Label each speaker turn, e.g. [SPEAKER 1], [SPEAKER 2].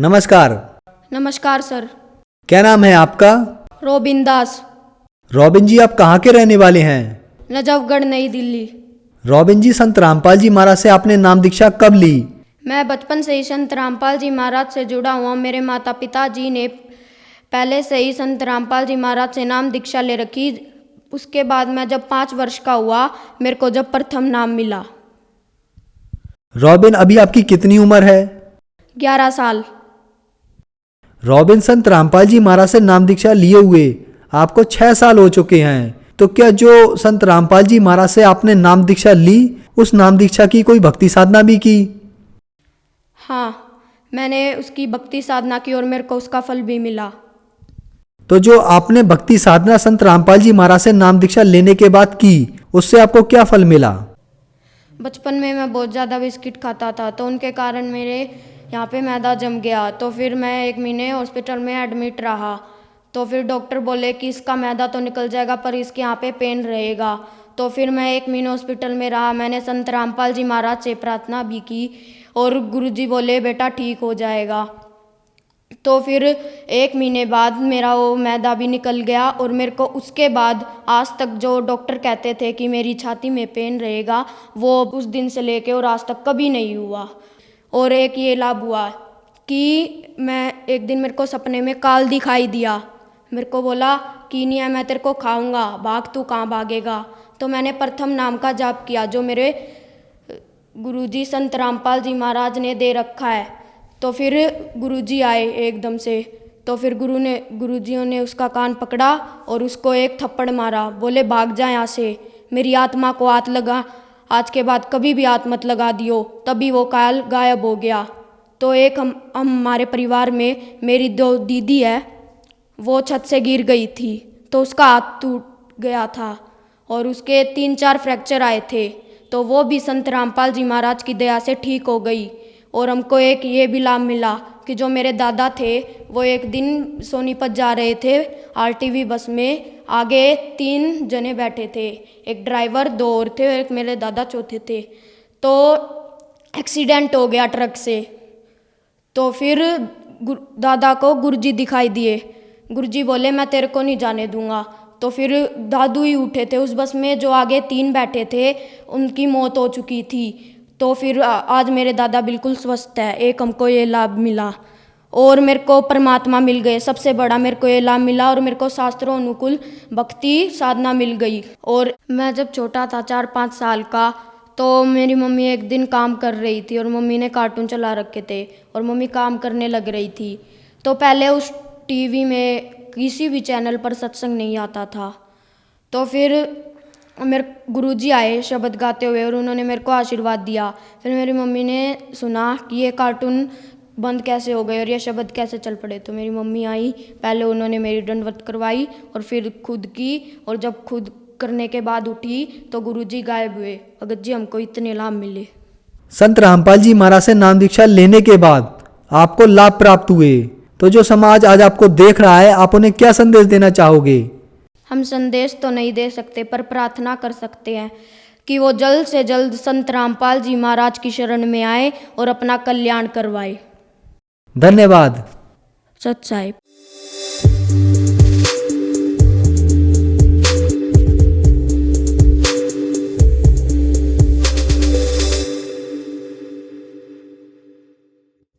[SPEAKER 1] नमस्कार।
[SPEAKER 2] नमस्कार सर।
[SPEAKER 1] क्या नाम है आपका?
[SPEAKER 2] रोबिन दास।
[SPEAKER 1] रॉबिन जी, आप कहाँ के रहने वाले हैं?
[SPEAKER 2] नजफगढ़, नई दिल्ली।
[SPEAKER 1] रॉबिन जी, संत रामपाल जी महाराज से आपने नाम दीक्षा कब ली?
[SPEAKER 2] मैं बचपन से ही संत रामपाल जी महाराज से जुड़ा हुआ। मेरे माता पिता जी ने पहले से ही संत रामपाल जी महाराज से नाम दीक्षा ले रखी। उसके बाद मैं जब 5 वर्ष का हुआ, मेरे को जब प्रथम नाम मिला।
[SPEAKER 1] रॉबिन, अभी आपकी कितनी उम्र है?
[SPEAKER 2] 11 साल।
[SPEAKER 1] रॉबिन, संत रामपाल जी महाराज से नाम दीक्षा लिए हुए आपको 6 साल हो चुके हैं। तो क्या जो संत रामपाल जी महाराज से आपने नाम दीक्षा ली, उस नाम दीक्षा की कोई भक्ति साधना भी की?
[SPEAKER 2] हाँ, मैंने उसकी भक्ति साधना की और मेरे को उसका फल भी मिला।
[SPEAKER 1] तो जो आपने भक्ति साधना संत रामपाल जी महाराज से नाम दीक्षा लेने के बाद की, उससे आपको क्या फल मिला?
[SPEAKER 2] बचपन में मैं बहुत ज़्यादा बिस्किट खाता था, तो उनके कारण मेरे यहाँ पे मैदा जम गया। तो फिर मैं 1 महीने हॉस्पिटल में एडमिट रहा। तो फिर डॉक्टर बोले कि इसका मैदा तो निकल जाएगा, पर इसके यहाँ पे पेन रहेगा। तो फिर मैं 1 महीने हॉस्पिटल में रहा। मैंने संत रामपाल जी महाराज से प्रार्थना भी की और गुरुजी बोले बेटा ठीक हो जाएगा। तो फिर 1 महीने बाद मेरा वो मैदा भी निकल गया और मेरे को उसके बाद आज तक जो डॉक्टर कहते थे कि मेरी छाती में पेन रहेगा, वो उस दिन से लेके और आज तक कभी नहीं हुआ। और एक ये लाभ हुआ कि मैं एक दिन मेरे को सपने में काल दिखाई दिया। मेरे को बोला कि नहीं है, मैं तेरे को खाऊंगा, भाग, तू कहाँ भागेगा। तो मैंने प्रथम नाम का जाप किया जो मेरे गुरुजी संत रामपाल जी महाराज ने दे रखा है। तो फिर गुरुजी आए एकदम से। तो फिर गुरुजियों ने उसका कान पकड़ा और उसको एक थप्पड़ मारा। बोले भाग जा यहाँ से, मेरी आत्मा को हाथ लगा, आज के बाद कभी भी हाथ मत लगा दियो। तभी वो काल गायब हो गया। तो एक हम हमारे परिवार में मेरी 2 दीदी है, वो छत से गिर गई थी, तो उसका हाथ टूट गया था और उसके 3-4 फ्रैक्चर आए थे। तो वो भी संत रामपाल जी महाराज की दया से ठीक हो गई। और हमको एक ये भी लाभ मिला कि जो मेरे दादा थे, वो एक दिन सोनीपत जा रहे थे आरटीवी बस में। आगे 3 जने बैठे थे, एक ड्राइवर, 2 और थे, एक मेरे दादा चौथे थे। तो एक्सीडेंट हो गया ट्रक से। तो फिर दादा को गुरुजी दिखाई दिए। गुरुजी बोले मैं तेरे को नहीं जाने दूंगा। तो फिर दादू ही उठे थे उस बस में, जो आगे 3 बैठे थे उनकी मौत हो चुकी थी। तो फिर आज मेरे दादा बिल्कुल स्वस्थ है। एक हमको ये लाभ मिला और मेरे को परमात्मा मिल गए। सबसे बड़ा मेरे को ये लाभ मिला और मेरे को शास्त्रों अनुकूल भक्ति साधना मिल गई। और मैं जब छोटा था 4-5 साल का, तो मेरी मम्मी एक दिन काम कर रही थी और मम्मी ने कार्टून चला रखे थे और मम्मी काम करने लग रही थी। तो पहले उस टीवी में किसी भी चैनल पर सत्संग नहीं आता था। तो फिर मेरे गुरुजी आए शब्द गाते हुए और उन्होंने मेरे को आशीर्वाद दिया। फिर मेरी मम्मी ने सुना कि ये कार्टून बंद कैसे हो गए और ये शब्द कैसे चल पड़े। तो मेरी मम्मी आई, पहले उन्होंने मेरी दंडवत करवाई और फिर खुद की, और जब खुद करने के बाद उठी तो गुरुजी गायब हुए। भगत जी, हमको इतने लाभ मिले।
[SPEAKER 1] संत रामपाल जी महाराज से नाम दीक्षा लेने के बाद आपको लाभ प्राप्त हुए, तो जो समाज आज आपको देख रहा है, आप उन्हें क्या संदेश देना चाहोगे?
[SPEAKER 2] हम संदेश तो नहीं दे सकते, पर प्रार्थना कर सकते हैं कि वो जल्द से जल्द संत रामपाल जी महाराज की शरण में आए और अपना कल्याण करवाए।
[SPEAKER 1] धन्यवाद।
[SPEAKER 2] सत साहिब।